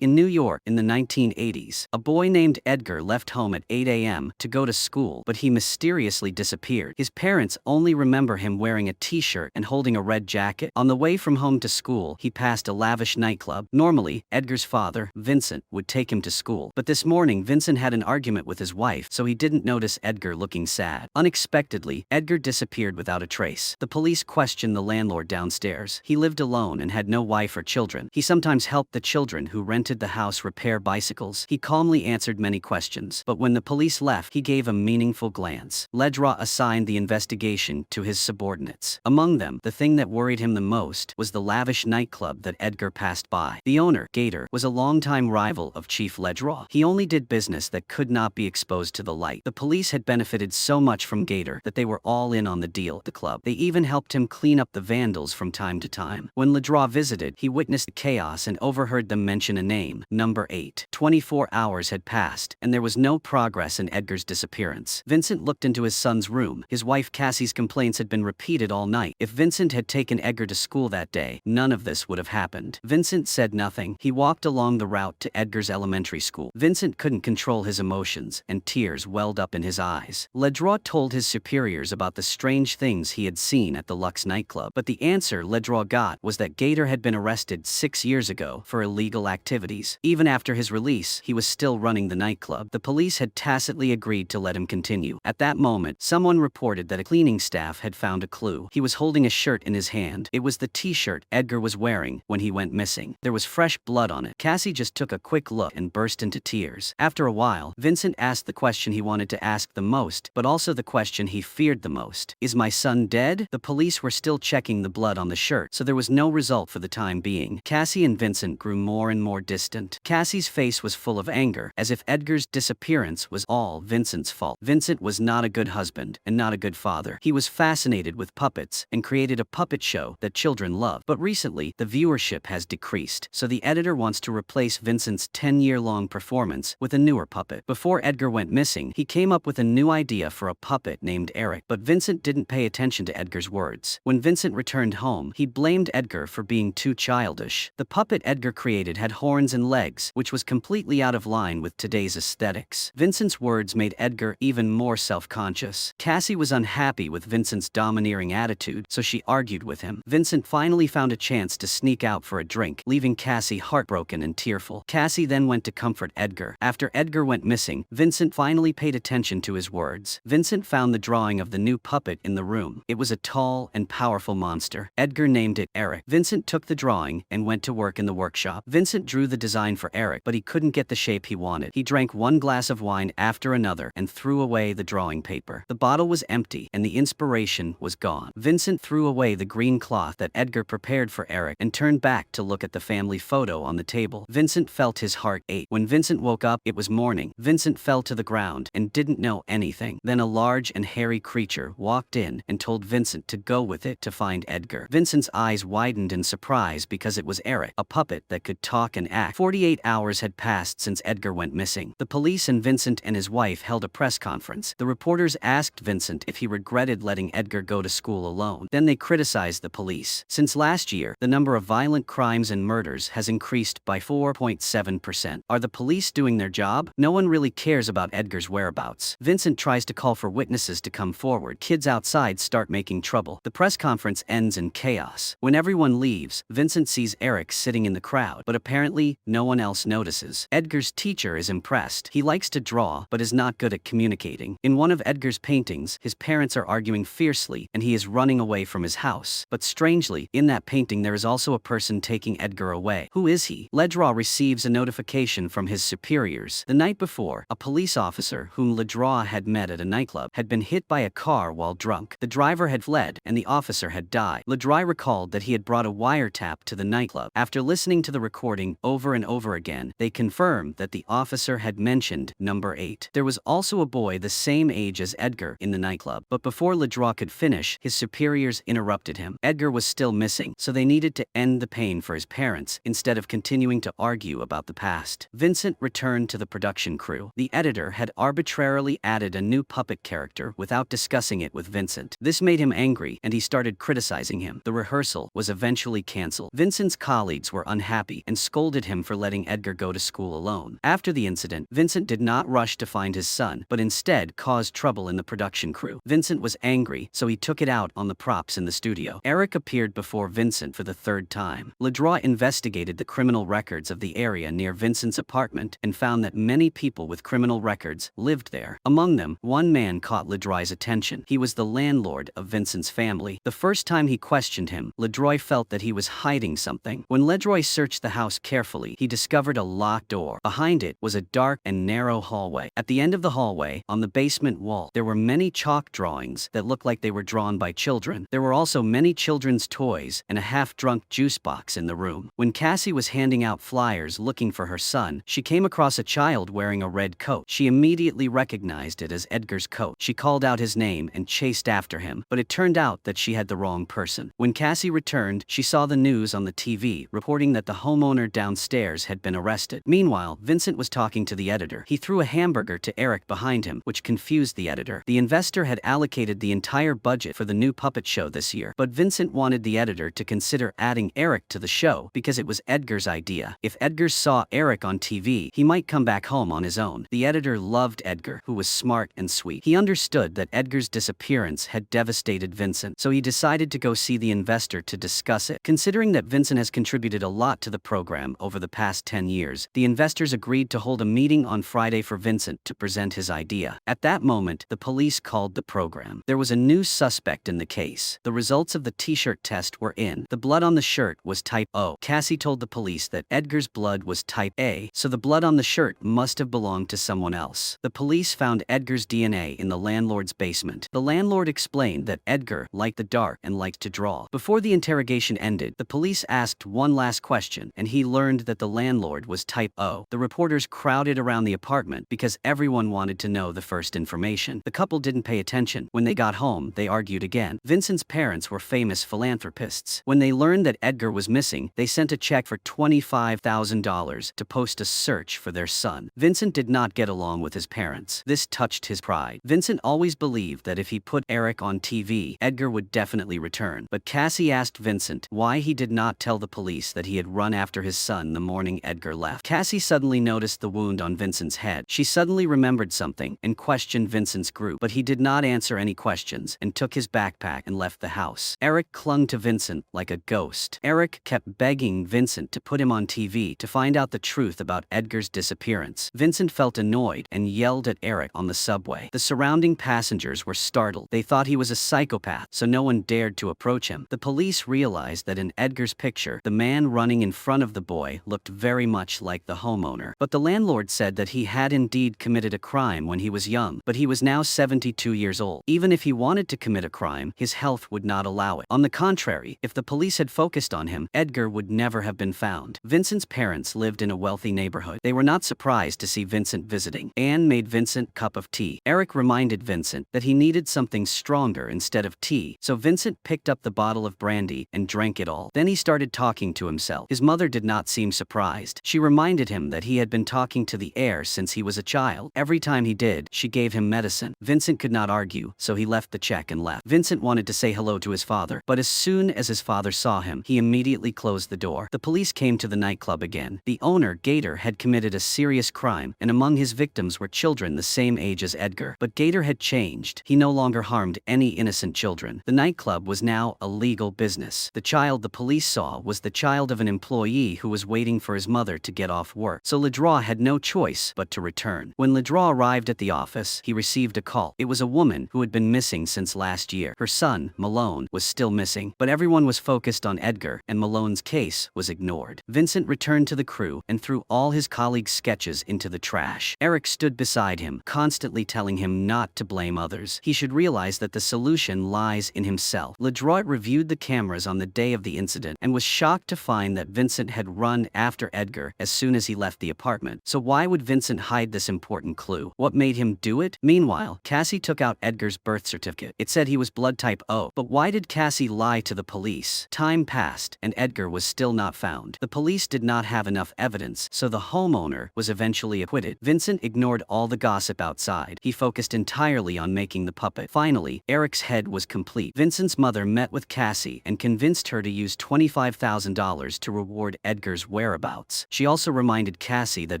In New York in the 1980s, a boy named Edgar left home at 8 a.m. to go to school, but he mysteriously disappeared. His parents only remember him wearing a t-shirt and holding a red jacket. On the way from home to school, he passed a lavish nightclub. Normally, Edgar's father, Vincent, would take him to school, but this morning Vincent had an argument with his wife, so he didn't notice Edgar looking sad. Unexpectedly, Edgar disappeared without a trace. The police questioned the landlord downstairs. He lived alone and had no wife or children. He sometimes helped the children who rented the house repair bicycles. He calmly answered many questions, but when the police left, he gave a meaningful glance. Ledraw assigned the investigation to his subordinates. Among them, the thing that worried him the most was the lavish nightclub that Edgar passed by. The owner, Gator, was a longtime rival of Chief Ledraw. He only did business that could not be exposed to the light. The police had benefited so much from Gator that they were all in on the deal at the club. They even helped him clean up the vandals from time to time. When Ledraw visited, he witnessed chaos and overheard them mention a name. Number 8. 24 hours had passed, and there was no progress in Edgar's disappearance. Vincent looked into his son's room. His wife Cassie's complaints had been repeated all night. If Vincent had taken Edgar to school that day, none of this would have happened. Vincent said nothing. He walked along the route to Edgar's elementary school. Vincent couldn't control his emotions, and tears welled up in his eyes. Ledraw told his superiors about the strange things he had seen at the Lux nightclub, but the answer Ledraw got was that Gator had been arrested 6 years ago for illegal activities. Even after his release, he was still running the nightclub. The police had tacitly agreed to let him continue. At that moment, someone reported that a cleaning staff had found a clue. He was holding a shirt in his hand. It was the t-shirt Edgar was wearing when he went missing. There was fresh blood on it. Cassie just took a quick look and burst into tears. After a while, Vincent asked the question he wanted to ask the most, but also the question he feared the most. Is my son dead? The police were still checking the blood on the shirt, so there was no result for the time being. Cassie and Vincent grew more and more distant. Cassie's face was full of anger, as if Edgar's disappearance was all Vincent's fault. Vincent was not a good husband and not a good father. He was fascinated with puppets and created a puppet show that children love. But recently, the viewership has decreased, so the editor wants to replace Vincent's 10-year-long performance with a newer puppet. Before Edgar went missing, he came up with a new idea for a puppet named Eric, but Vincent didn't pay attention to Edgar's words. When Vincent returned home, he blamed Edgar for being too childish. The puppet Edgar created had horns and legs, which was completely out of line with today's aesthetics. Vincent's words made Edgar even more self-conscious. Cassie was unhappy with Vincent's domineering attitude, so she argued with him. Vincent finally found a chance to sneak out for a drink, leaving Cassie heartbroken and tearful. Cassie then went to comfort Edgar. After Edgar went missing, Vincent finally paid attention to his words. Vincent found the drawing of the new puppet in the room. It was a tall and powerful monster. Edgar named it Eric. Vincent took the drawing and went to work in the workshop. Vincent drew the design for Eric, but he couldn't get the shape he wanted. He drank one glass of wine after another and threw away the drawing paper. The bottle was empty and the inspiration was gone. Vincent threw away the green cloth that Edgar prepared for Eric and turned back to look at the family photo on the table. Vincent felt his heart ache. When Vincent woke up, it was morning. Vincent fell to the ground and didn't know anything. Then a large and hairy creature walked in and told Vincent to go with it to find Edgar. Vincent's eyes widened in surprise because it was Eric, a puppet that could talk and act. 48 hours had passed since Edgar went missing. The police and Vincent and his wife held a press conference. The reporters asked Vincent if he regretted letting Edgar go to school alone. Then they criticized the police. Since last year, the number of violent crimes and murders has increased by 4.7%. Are the police doing their job? No one really cares about Edgar's whereabouts. Vincent tries to call for witnesses to come forward. Kids outside start making trouble. The press conference ends in chaos. When everyone leaves, Vincent sees Eric sitting in the crowd, but apparently, no one else notices. Edgar's teacher is impressed. He likes to draw, but is not good at communicating. In one of Edgar's paintings, his parents are arguing fiercely, and he is running away from his house. But strangely, in that painting there is also a person taking Edgar away. Who is he? Ledraw receives a notification from his superiors. The night before, a police officer whom Ledraw had met at a nightclub had been hit by a car while drunk. The driver had fled, and the officer had died. Ledraw recalled that he had brought a wiretap to the nightclub. After listening to the recording over and over again, they confirmed that the officer had mentioned number 8. There was also a boy the same age as Edgar in the nightclub, but before Ledraw could finish, his superiors interrupted him. Edgar was still missing, so they needed to end the pain for his parents instead of continuing to argue about the past. Vincent returned to the production crew. The editor had arbitrarily added a new puppet character without discussing it with Vincent. This made him angry, and he started criticizing him. The rehearsal was eventually canceled. Vincent's colleagues were unhappy and scolded him for letting Edgar go to school alone. After the incident, Vincent did not rush to find his son, but instead caused trouble in the production crew. Vincent was angry, so he took it out on the props in the studio. Eric appeared before Vincent for the third time. Ledroit investigated the criminal records of the area near Vincent's apartment and found that many people with criminal records lived there. Among them, one man caught Ledroit's attention. He was the landlord of Vincent's family. The first time he questioned him, Ledroit felt that he was hiding something. When Ledroit searched the house carefully, he discovered a locked door. Behind it was a dark and narrow hallway. At the end of the hallway, on the basement wall, there were many chalk drawings that looked like they were drawn by children. There were also many children's toys and a half-drunk juice box in the room. When Cassie was handing out flyers looking for her son, she came across a child wearing a red coat. She immediately recognized it as Edgar's coat. She called out his name and chased after him, but it turned out that she had the wrong person. When Cassie returned, she saw the news on the TV reporting that the homeowner downstairs had been arrested. Meanwhile, Vincent was talking to the editor. He threw a hamburger to Eric behind him, which confused the editor. The investor had allocated the entire budget for the new puppet show this year, but Vincent wanted the editor to consider adding Eric to the show because it was Edgar's idea. If Edgar saw Eric on TV, he might come back home on his own. The editor loved Edgar, who was smart and sweet. He understood that Edgar's disappearance had devastated Vincent, so he decided to go see the investor to discuss it. Considering that Vincent has contributed a lot to the program over the past 10 years, the investors agreed to hold a meeting on Friday for Vincent to present his idea. At that moment, the police called the program. There was a new suspect in the case. The results of the t-shirt test were in. The blood on the shirt was type O. Cassie told the police that Edgar's blood was type A, so the blood on the shirt must have belonged to someone else. The police found Edgar's DNA in the landlord's basement. The landlord explained that Edgar liked the dark and liked to draw. Before the interrogation ended, the police asked one last question, and he learned that the landlord was type O. The reporters crowded around the apartment because everyone wanted to know the first information. The couple didn't pay attention. When they got home, they argued again. Vincent's parents were famous philanthropists. When they learned that Edgar was missing, they sent a check for $25,000 to post a search for their son. Vincent did not get along with his parents. This touched his pride. Vincent always believed that if he put Eric on TV, Edgar would definitely return. But Cassie asked Vincent why he did not tell the police that he had run after his son the morning Edgar left. Cassie suddenly noticed the wound on Vincent's head. She suddenly remembered something and questioned Vincent's group, but he did not answer any questions and took his backpack and left the house. Eric clung to Vincent like a ghost. Eric kept begging Vincent to put him on TV to find out the truth about Edgar's disappearance. Vincent felt annoyed and yelled at Eric on the subway. The surrounding passengers were startled. They thought he was a psychopath, so no one dared to approach him. The police realized that in Edgar's picture, the man running in front of the boy looked very much like the homeowner. But the landlord said that he had indeed committed a crime when he was young, but he was now 72 years old. Even if he wanted to commit a crime, his health would not allow it. On the contrary, if the police had focused on him, Edgar would never have been found. Vincent's parents lived in a wealthy neighborhood. They were not surprised to see Vincent visiting. Anne made Vincent a cup of tea. Eric reminded Vincent that he needed something stronger instead of tea, so Vincent picked up the bottle of brandy and drank it all. Then he started talking to himself. His mother did not seem surprised. She reminded him that he had been talking to the air since he was a child. Every time he did, she gave him medicine. Vincent could not argue, so he left the check and left. Vincent wanted to say hello to his father, but as soon as his father saw him, he immediately closed the door. The police came to the nightclub again. The owner, Gator, had committed a serious crime, and among his victims were children the same age as Edgar. But Gator had changed. He no longer harmed any innocent children. The nightclub was now a legal business. The child the police saw was the child of an employee who was waiting for his mother to get off work, so Ledroit had no choice but to return. When Ledroit arrived at the office, he received a call. It was a woman who had been missing since last year. Her son, Malone, was still missing, but everyone was focused on Edgar, and Malone's case was ignored. Vincent returned to the crew and threw all his colleagues' sketches into the trash. Eric stood beside him, constantly telling him not to blame others. He should realize that the solution lies in himself. Ledroit reviewed the cameras on the day of the incident and was shocked to find that Vincent had run after Edgar as soon as he left the apartment. So why would Vincent hide this important clue? What made him do it? Meanwhile, Cassie took out Edgar's birth certificate. It said he was blood type O. But why did Cassie lie to the police? Time passed, and Edgar was still not found. The police did not have enough evidence, so the homeowner was eventually acquitted. Vincent ignored all the gossip outside. He focused entirely on making the puppet. Finally, Eric's head was complete. Vincent's mother met with Cassie and convinced her to use $25,000 to reward Edgar's whereabouts. She also reminded Cassie that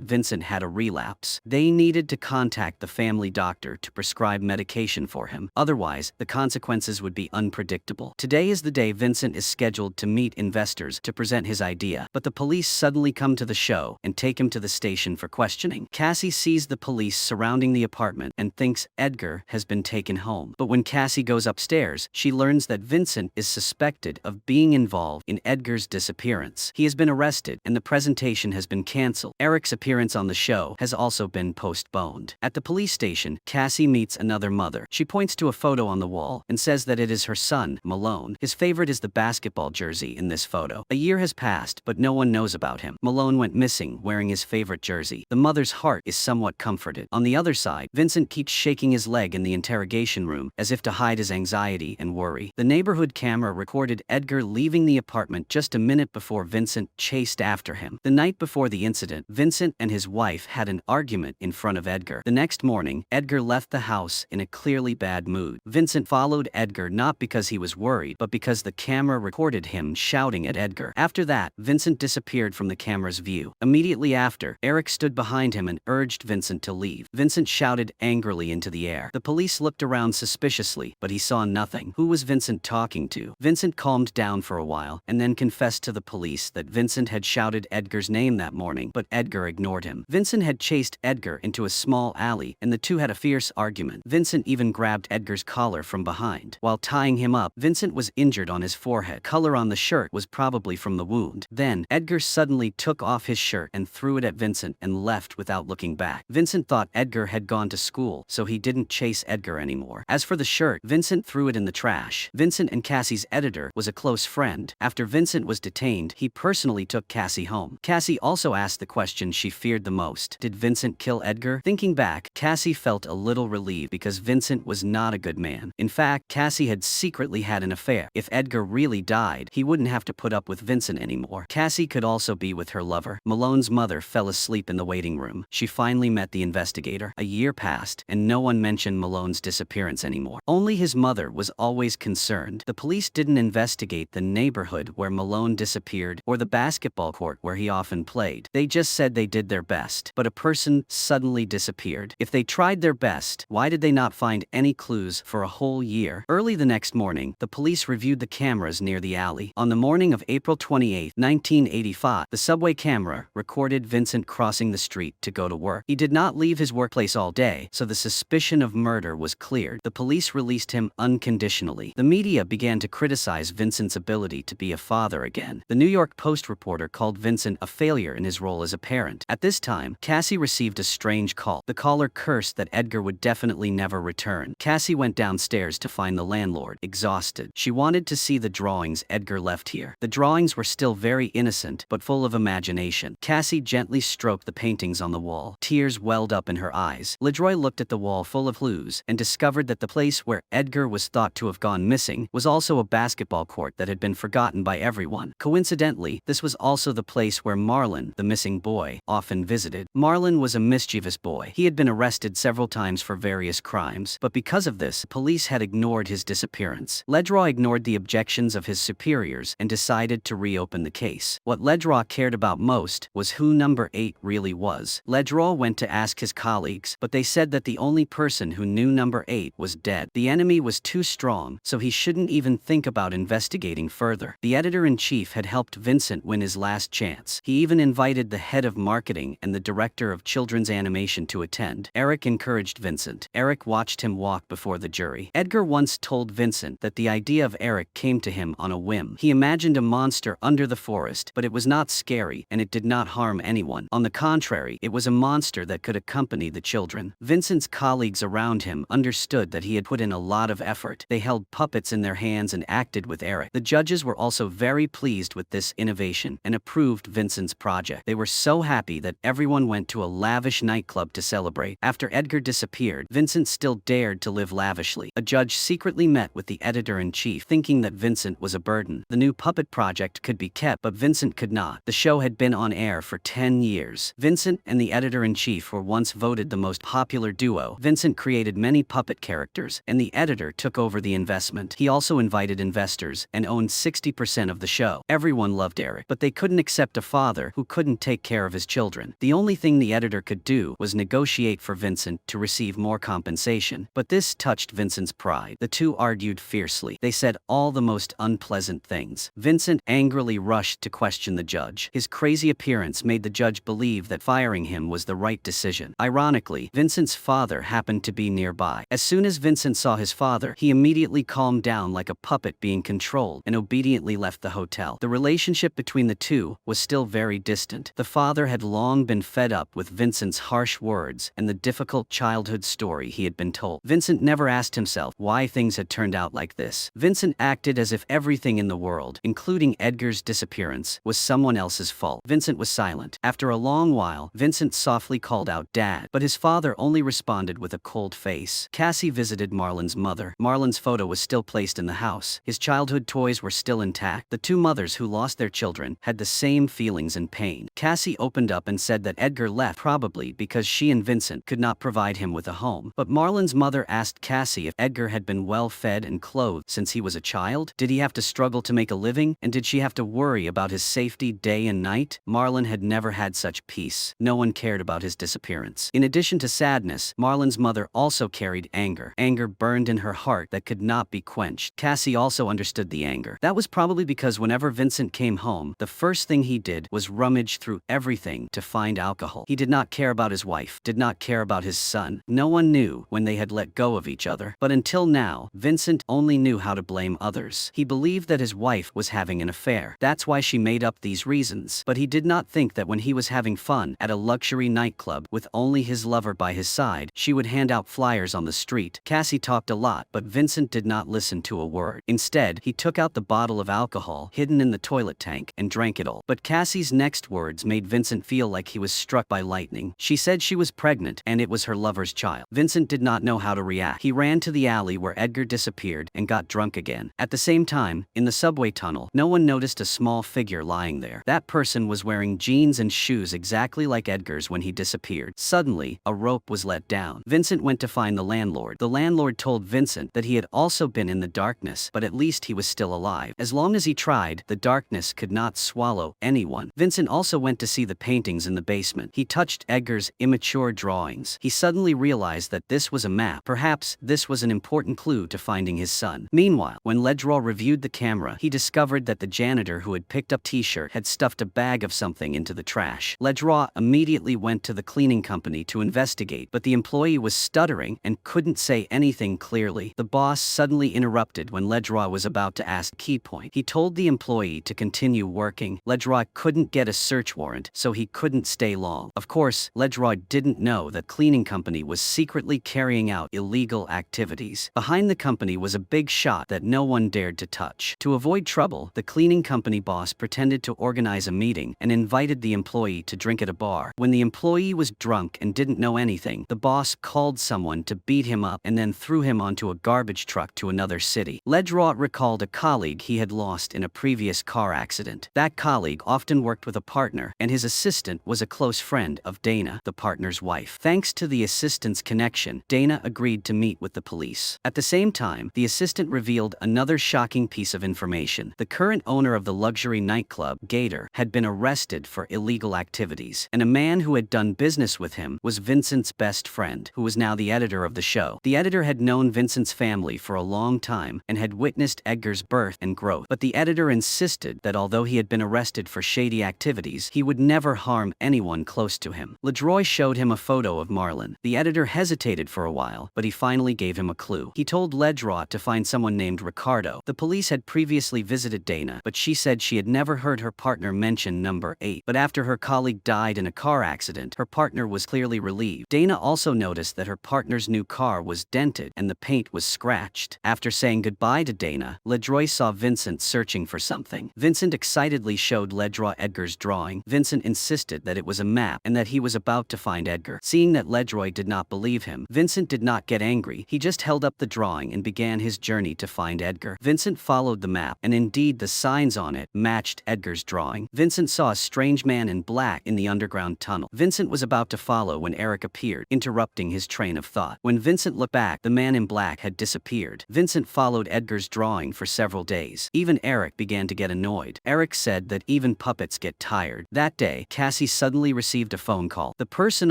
Vincent had a relapse. They needed to contact the family doctor to prescribe medication for him. Otherwise, the consequences would be unpredictable. Today is the day Vincent is scheduled to meet investors to present his idea, but the police suddenly come to the show and take him to the station for questioning. Cassie sees the police surrounding the apartment and thinks Edgar has been taken home. But when Cassie goes upstairs, she learns that Vincent is suspected of being involved in Edgar's disappearance. He has been arrested and the presentation has been cancelled. Eric's appearance on the show has also been postponed. At the police station, Cassie meets another mother. She points to a photo on the wall and says that it is her son, Malone. His favorite is the basketball jersey in this photo. A year has passed, but no one knows about him. Malone went missing wearing his favorite jersey. The mother's heart is somewhat comforted. On the other side, Vincent keeps shaking his leg in the interrogation room as if to hide his anxiety and worry. The neighborhood camera recorded Edgar leaving the apartment just a minute before Vincent chased after him. The night before the incident, Vincent and his wife had an argument in front of Edgar. The next morning, Edgar left the house in a clearly bad mood. Vincent followed Edgar not because he was worried, but because the camera recorded him shouting at Edgar. After that, Vincent disappeared from the camera's view. Immediately after, Eric stood behind him and urged Vincent to leave. Vincent shouted angrily into the air. The police looked around suspiciously, but he saw nothing. Who was Vincent talking to? Vincent calmed down for a while and then confessed to the police that Vincent had shouted Edgar's name that morning, but Edgar ignored him. Vincent had chased Edgar into a small alley and the two had a fierce argument. Vincent even grabbed Edgar's collar from behind. While tying him up, Vincent was injured on his forehead. Color on the shirt was probably from the wound. Then, Edgar suddenly took off his shirt and threw it at Vincent and left without looking back. Vincent thought Edgar had gone to school, so he didn't chase Edgar anymore. As for the shirt, Vincent threw it in the trash. Vincent and Cassie's editor was a close friend. After Vincent was detained, he personally took Cassie home. Cassie also asked the question she feared the most. Did Vincent kill Edgar? Thinking back, Cassie felt a little relieved because Vincent was not a good man. In fact, Cassie had secretly had an affair. If Edgar really died, he wouldn't have to put up with Vincent anymore. Cassie could also be with her lover. Malone's mother fell asleep in the waiting room. She finally met the investigator. A year passed, and no one mentioned Malone's disappearance anymore. Only his mother was always concerned. The police didn't investigate the neighborhood where Malone disappeared or the basketball court where he often played. They just said they did their best. But a person suddenly disappeared. If they tried their best, why did they not find any clues for a whole year? Early the next morning, the police reviewed the cameras near the alley. On the morning of April 28, 1985, the subway camera recorded Vincent crossing the street to go to work. He did not leave his workplace all day, so the suspicion of murder was cleared. The police released him unconditionally. The media began to criticize Vincent's ability to be a father again. The New York Post reporter called Vincent a failure in his role as a parent. At this time, Cassie received a strange call. The caller cursed that Edgar would definitely never return. Cassie went downstairs to find the landlord, exhausted. She wanted to see the drawings Edgar left here. The drawings were still very innocent, but full of imagination. Cassie gently stroked the paintings on the wall. Tears welled up in her eyes. LeDroy looked at the wall full of clues and discovered that the place where Edgar was thought to have gone missing was also a basketball court that had been forgotten by everyone. Coincidentally, this was also the place where Marlon, the missing boy, often visited. Marlon was a mischievous boy. He had been arrested several times for various crimes, but because of this, police had ignored his disappearance. LeDroy ignored the objections of his superiors and decided to reopen the case. What LeDroy cared about most was who number 8 really was. LeDroy went to ask his colleagues, but they said that the only person who knew number 8 was dead. The enemy was too strong, so he shouldn't even think about investigating further. The editor-in-chief had helped Vincent win his last chance. He even invited the head of marketing and the director of children's animation to attend. Eric encouraged Vincent. Eric watched him walk before the jury. Edgar once told Vincent that the idea of Eric came to him on a whim. He imagined a monster under the forest, but it was not scary and it did not harm anyone. On the contrary, it was a monster that could accompany the children. Vincent's colleagues around him understood that he had put in a lot of effort. They held puppets in their hands and acted with Eric. The judges were also very pleased with this innovation and approved Vincent's project. They were so happy that everyone went to a lavish nightclub to celebrate. After Edgar disappeared, Vincent still dared to live lavishly. A judge secretly met with the editor-in-chief, thinking that Vincent was a burden. The new puppet project could be kept, but Vincent could not. The show had been on air for 10 years. Vincent and the editor-in-chief were once voted the most popular duo. Vincent created many puppet characters, and the editor took over the investment. He also invited investors and owned 60% of the show. Everyone loved Eric, but they couldn't accept a father who couldn't take care of his children. The only thing the editor could do was negotiate for Vincent to receive more compensation, but this touched Vincent's pride. The two argued fiercely. They said all the most unpleasant things. Vincent angrily rushed to question the judge. His crazy appearance made the judge believe that firing him was the right decision. Ironically, Vincent's father happened to be nearby. As soon as Vincent saw his father, he immediately calmed down like a puppet being controlled and obediently left the hotel. The relationship between the two was still very distant. The father had long been fed up with Vincent's harsh words and the difficult childhood story he had been told. Vincent never asked himself why things had turned out like this. Vincent acted as if everything in the world, including Edgar's disappearance, was someone else's fault. Vincent was silent. After a long while, Vincent softly called out, "Dad," but his father only responded with a cold face. Cassie visited Marlon's mother. Marlon's photo was still placed in the house. His childhood toys were still intact. The two mothers who lost their children had the same feelings and pain. Cassie opened up and said that Edgar left probably because she and Vincent could not provide him with a home. But Marlon's mother asked Cassie if Edgar had been well fed and clothed since he was a child. Did he have to struggle to make a living? And did she have to worry about his safety day and night? Marlon had never had such peace. No one cared about his disappearance. In addition to sadness, Marlon's mother also carried anger. Anger burned in her heart that could not be quenched. Cassie also understood the anger. That was probably because whenever Vincent came home, the first thing he did was rummage through everything to find alcohol. He did not care about his wife, did not care about his son. No one knew when they had let go of each other. But until now, Vincent only knew how to blame others. He believed that his wife was having an affair. That's why she made up these reasons. But he did not think that when he was having fun at a luxury nightclub with only his lover by his side, she would hand out flyers on the street. Cassie talked a lot, but Vincent did not listen to a word. Instead, he took out the bottle of alcohol hidden in the toilet tank and drank it all. But Cassie's next words made Vincent feel like he was struck by lightning. She said she was pregnant and it was her lover's child. Vincent did not know how to react. He ran to the alley where Edgar disappeared and got drunk again. At the same time, in the subway tunnel, no one noticed a small figure lying there. That person was wearing jeans and shoes exactly like Edgar's when he disappeared. Suddenly, a rope was let down. Vincent went to find the landlord. The landlord told Vincent that he had also been in the darkness, but at least he was still alive. As long as he tried, the darkness could not swallow anyone. Vincent also went to see the paintings in the basement. He touched Edgar's immature drawings. He suddenly realized that this was a map. Perhaps this was an important clue to finding his son. Meanwhile, when Ledroit reviewed the camera, he discovered that the janitor who had picked up T-shirt had stuffed a bag of something into the trash. Ledroit immediately went to the cleaning company to investigate, but the employee was stuttering and couldn't say anything clearly. The boss suddenly interrupted when Ledroit was about to ask a key point. He told the employee to continue working. Ledroit couldn't get a search warrant, so he couldn't stay long. Of course, Ledroit didn't know that cleaning company was secretly carrying out illegal activities. Behind the company was a big shot that no one dared to touch. To avoid trouble, the cleaning company boss pretended to organize a meeting and invited the employee to drink at a bar. When the employee was drunk and didn't know anything, the boss called someone to beat him up and then threw him onto a garbage truck to another city. Ledroit recalled a colleague he had lost in a previous car accident. That colleague often worked with a partner, and his assistant was a close friend of Dana, the partner's wife. Thanks to the assistant's connection, Dana agreed to meet with the police. At the same time, the assistant revealed another shocking piece of information. The current owner of the luxury nightclub, Gator, had been arrested for illegal activities, and a man who had done business with him was Vincent's best friend, who was now the editor of the show. The editor had known Vincent's family for a long time and had witnessed Edgar's birth and growth, but the editor insisted that although he had been arrested for shady activities, he would never harm anyone close to him. Ledroit showed him a photo of Marlon. The editor hesitated for a while, but he finally gave him a clue. He told Ledroit to find someone named Ricardo. The police had previously visited Dana, but she said she had never heard her partner mention number 8. But after her colleague died in a car accident, her partner was clearly relieved. Dana also noticed that her partner's new car was dented and the paint was scratched. After saying goodbye to Dana, Ledroit saw Vincent searching for something. Vincent excitedly showed Ledroit Edgar's drawing. Vincent insisted that it was a map and that he was about to find Edgar. Seeing that Ledroit did not believe him, Vincent did not get angry. He just held up the drawing and began his journey to find Edgar. Vincent followed the map, and indeed the signs on it matched Edgar's drawing. Vincent saw a strange man in black in the underground tunnel. Vincent was about to follow when Eric appeared, interrupting his train of thought. When Vincent looked back, the man in black had disappeared. Vincent followed Edgar's drawing for several days. Even Eric began to get annoyed. Eric said that even puppets get tired. That day, Cassie suddenly received a phone call. The person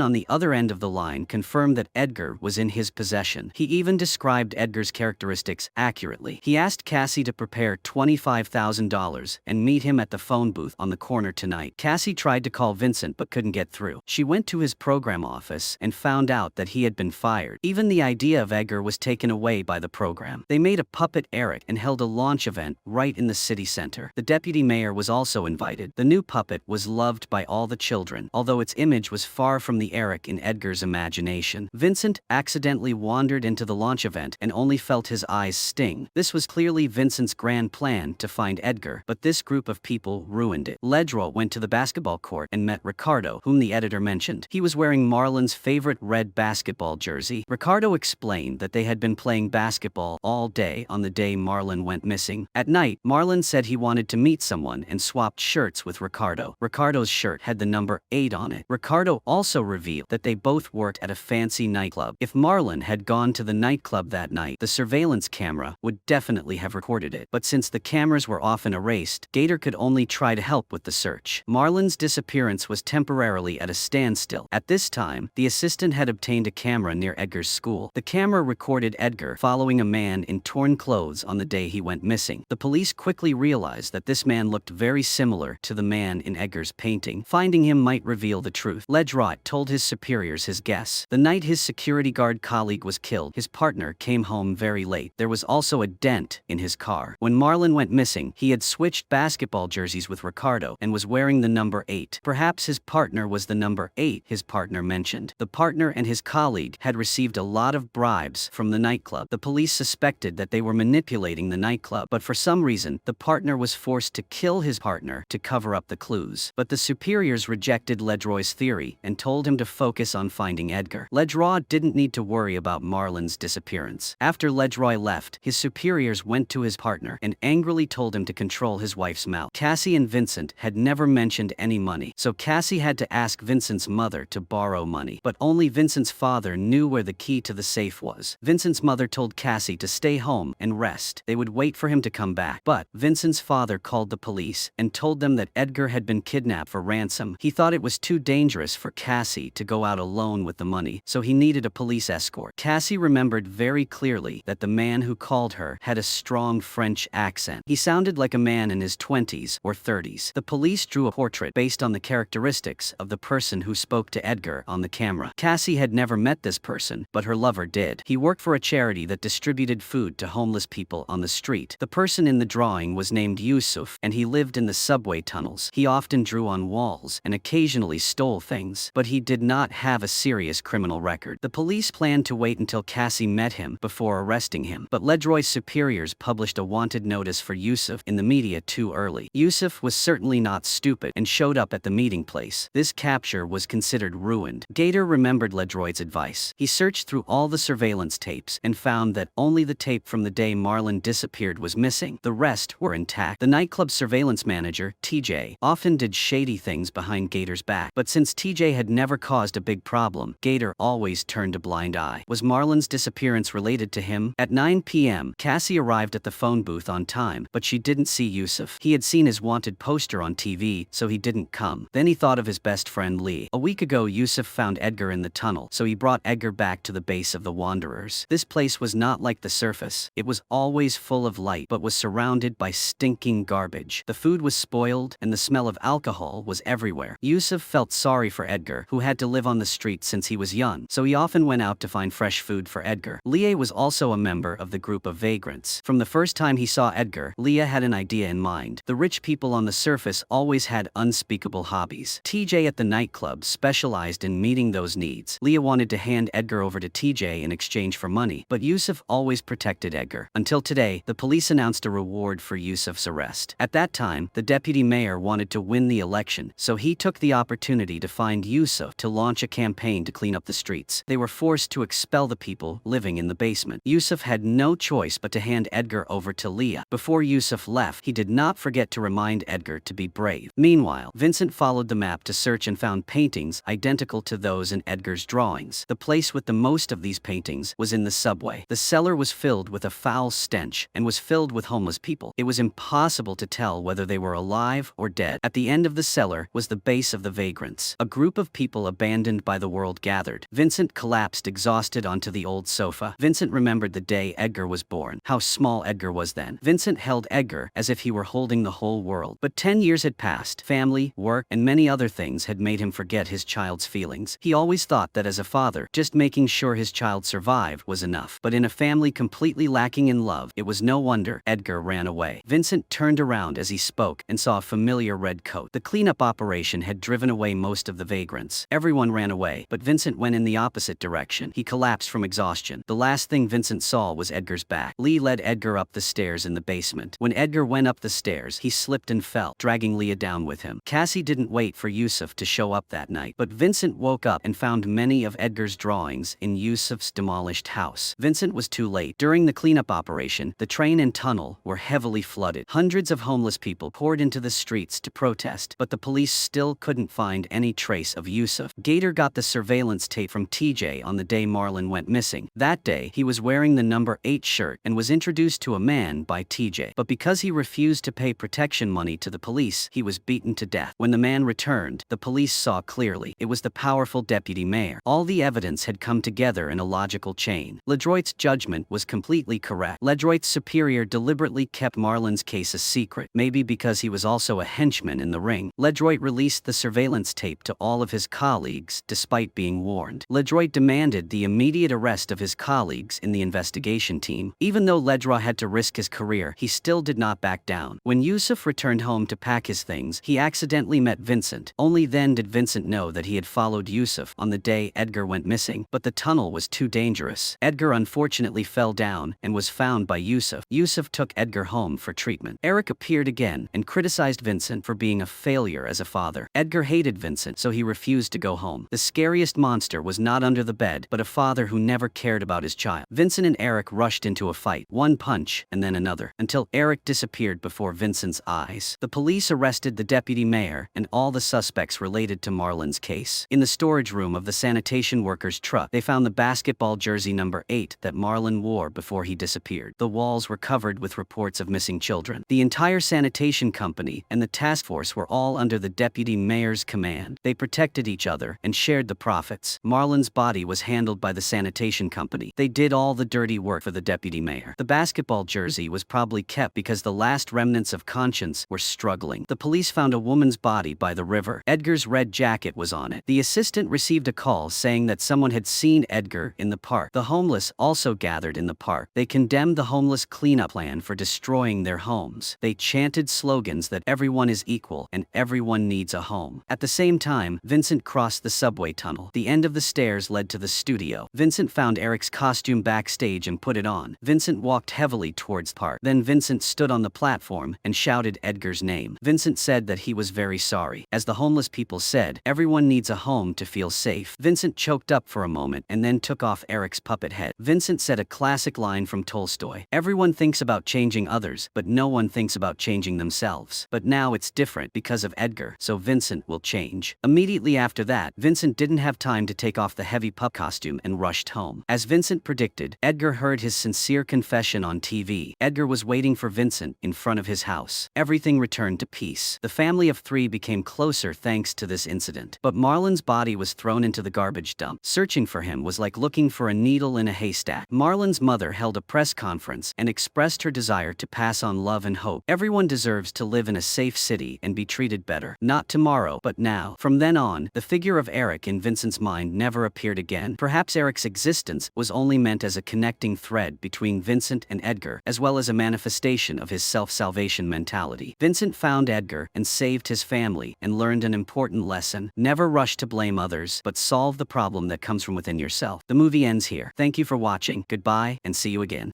on the other end of the line confirmed that Edgar was in his possession. He even described Edgar's characteristics accurately. He asked Cassie to prepare $25,000 and meet him at the phone booth on the corner tonight. Cassie tried to call Vincent but couldn't get through. She went to his program office and found out that he had been fired. Even the idea of Edgar was taken away by the program. They made a puppet Eric and held a launch event right in the city center. The deputy mayor was also invited. The new puppet was loved by all the children, although its image was far from the Eric in Edgar's imagination. Vincent accidentally wandered into the launch event and only felt his eyes sting. This was clearly Vincent's grand plan to find Edgar, but this group of people ruined it. Ledroit went to the basketball court and met Ricardo, whom the editor mentioned. He was wearing Marlon's favorite red basketball jersey. Ricardo explained that they had been playing basketball all day on the day Marlon went missing. At night, Marlon said he wanted to meet someone and swapped shirts with Ricardo. Ricardo's shirt had the number 8 on it. Ricardo also revealed that they both worked at a fancy nightclub. If Marlon had gone to the nightclub that night, the surveillance camera would definitely have recorded it. But since the cameras were often erased, Gator could only try to help with the search. Marlon's disappearance was temporarily at a standstill. At this time, the assistant had obtained a camera near Edgar's school. The camera recorded Edgar following a man in torn clothes on the day he went missing. The police quickly realized that this man looked very similar to the man in Edgar's painting. Finding him might reveal the truth. Ledroit told his superiors his guess. The night his security guard colleague was killed, his partner came home very late. There was also a dent in his car. When Marlon went missing, he had switched basketball jerseys with Ricardo and was wearing the number 8. Perhaps his partner was the number 8 his partner mentioned. The partner and his colleague had received a lot of bribes from the nightclub. The police suspected that they were manipulating the nightclub, but for some reason, the partner was forced to kill his partner to cover up the clues. But the superiors rejected Ledroit's theory and told him to focus on finding Edgar. Ledroit didn't need to worry about Marlon's disappearance. After Ledroit left, his superiors went to his partner and angrily told him to control his wife's mouth. Cassie and Vincent had never mentioned any money, so Cassie had to ask Vincent's mother to borrow money. But only Vincent's father knew where the key to the safe was. Vincent's mother told Cassie to stay home and rest. They would wait for him to come back. But Vincent's father called the police and told them that Edgar had been kidnapped for ransom. He thought it was too dangerous for Cassie to go out alone with the money, so he needed a police escort. Cassie remembered very clearly that the man who called her had a strong French accent. He sounded like a man in his 20s or 30s. The police drew a portrait based on the characteristics of the person who spoke to Edgar on the camera. Cassie had never met this person, but her lover did. He worked for a charity that distributed food to homeless people on the street. The person in the drawing was named Yusuf, and he lived in the subway tunnels. He often drew on walls and occasionally stole things, but he did not have a serious criminal record. The police planned to wait until Cassie met him before arresting him, but Ledroit's superiors published a wanted notice for Yusuf in the media too early. Yusuf was certainly not stupid and showed up at the meeting place. This capture was considered ruined. Gator remembered Ledroit's advice. He searched through all the surveillance tapes and found that only the tape from the day Marlon disappeared was missing. The rest were intact. The nightclub surveillance manager, TJ, often did shady things behind Gator's back, but since TJ had never caused a big problem, Gator always turned a blind eye. Was Marlon's disappearance related to him? At 9 p.m., Cassie arrived at the phone booth on time, but she didn't see Yusuf. He had seen his wanted poster on TV, so he didn't come. Then he thought of his best friend Lee. A week ago, Yusuf found Edgar in the tunnel, so he brought Edgar back to the base of the Wanderers. This place was not like the surface. It was always full of light, but was surrounded by stinking garbage. The food was spoiled, and the smell of alcohol was everywhere. Yusuf felt sorry for Edgar, who had to live on the street since he was young, so he often went out to find fresh food for Edgar. Leah was also a member of the group of vagrants. From the first time he saw Edgar, Leah had an idea in mind. The rich people on the surface always had unspeakable hobbies. TJ at the nightclub specialized in meeting those needs. Leah wanted to hand Edgar over to TJ in exchange for money, but Yusuf always protected Edgar. Until today, the police announced a reward for Yusuf's arrest. At that time, the deputy mayor wanted to win the election, so he took the opportunity to find Yusuf to launch a campaign to clean up the streets. They were forced to expel the people living in the basement. Yusuf had no choice but to hand Edgar over to Leah. Before Yusuf left, he did not forget to remind Edgar to be brave. Meanwhile, Vincent followed the map to search and found paintings identical to those in Edgar's drawings. The place with the most of these paintings was in the subway. The cellar was filled with a foul stench and was filled with homeless people. It was impossible to tell whether they were alive alive or dead. At the end of the cellar was the base of the vagrants. A group of people abandoned by the world gathered. Vincent collapsed exhausted onto the old sofa. Vincent remembered the day Edgar was born. How small Edgar was then. Vincent held Edgar as if he were holding the whole world. But 10 years had passed. Family, work, and many other things had made him forget his child's feelings. He always thought that as a father, just making sure his child survived was enough. But in a family completely lacking in love, it was no wonder Edgar ran away. Vincent turned around as he spoke and saw a familiar red coat. The cleanup operation had driven away most of the vagrants. Everyone ran away, but Vincent went in the opposite direction. He collapsed from exhaustion. The last thing Vincent saw was Edgar's back. Lee led Edgar up the stairs in the basement. When Edgar went up the stairs, he slipped and fell, dragging Leah down with him. Cassie didn't wait for Yusuf to show up that night, but Vincent woke up and found many of Edgar's drawings in Yusuf's demolished house. Vincent was too late. During the cleanup operation, the train and tunnel were heavily flooded. Hundreds of homeless people poured into the streets to protest, but the police still couldn't find any trace of Yusuf. Gator got the surveillance tape from TJ on the day Marlon went missing. That day, he was wearing the number 8 shirt and was introduced to a man by TJ. But because he refused to pay protection money to the police, he was beaten to death. When the man returned, the police saw clearly. It was the powerful deputy mayor. All the evidence had come together in a logical chain. Ledroit's judgment was completely correct. Ledroit's superior deliberately kept Marlon's case a secret, maybe because he was also a henchman in the ring. Ledroit released the surveillance tape to all of his colleagues, despite being warned. Ledroit demanded the immediate arrest of his colleagues in the investigation team. Even though Ledroit had to risk his career, he still did not back down. When Yusuf returned home to pack his things, he accidentally met Vincent. Only then did Vincent know that he had followed Yusuf on the day Edgar went missing, but the tunnel was too dangerous. Edgar unfortunately fell down and was found by Yusuf. Yusuf took Edgar home for treatment. Eric appeared again and criticized Vincent for being a failure as a father. Edgar hated Vincent, so he refused to go home. The scariest monster was not under the bed, but a father who never cared about his child. Vincent and Eric rushed into a fight, one punch and then another, until Eric disappeared before Vincent's eyes. The police arrested the deputy mayor and all the suspects related to Marlon's case. In the storage room of the sanitation workers' truck, they found the basketball jersey number 8 that Marlon wore before he disappeared. The walls were covered with reports of missing children. The entire sanitation company and the task force were all under the deputy mayor's command. They protected each other and shared the profits. Marlon's body was handled by the sanitation company. They did all the dirty work for the deputy mayor. The basketball jersey was probably kept because the last remnants of conscience were struggling. The police found a woman's body by the river. Edgar's red jacket was on it. The assistant received a call saying that someone had seen Edgar in the park. The homeless also gathered in the park. They condemned the homeless cleanup plan for destroying their homes. They chanted slogans that everyone is equal and everyone needs a home. At the same time, Vincent crossed the subway tunnel. The end of the stairs led to the studio. Vincent found Eric's costume backstage and put it on. Vincent walked heavily towards the park. Then Vincent stood on the platform and shouted Edgar's name. Vincent said that he was very sorry. As the homeless people said, everyone needs a home to feel safe. Vincent choked up for a moment and then took off Eric's puppet head. Vincent said a classic line from Tolstoy. Everyone thinks about changing others, but no one thinks about changing themselves. But now it's different because of Edgar, so Vincent will change. Immediately after that, Vincent didn't have time to take off the heavy pup costume and rushed home. As Vincent predicted, Edgar heard his sincere confession on TV. Edgar was waiting for Vincent in front of his house. Everything returned to peace. The family of 3 became closer thanks to this incident. But Marlon's body was thrown into the garbage dump. Searching for him was like looking for a needle in a haystack. Marlon's mother held a press conference and expressed her desire to pass on love and hope. Everyone deserves to live in a safe city and be treated better. Not tomorrow, but now. From then on, the figure of Eric in Vincent's mind never appeared again. Perhaps Eric's existence was only meant as a connecting thread between Vincent and Edgar, as well as a manifestation of his self-salvation mentality. Vincent found Edgar and saved his family and learned an important lesson. Never rush to blame others, but solve the problem that comes from within yourself. The movie ends here. Thank you for watching. Goodbye, and see you again.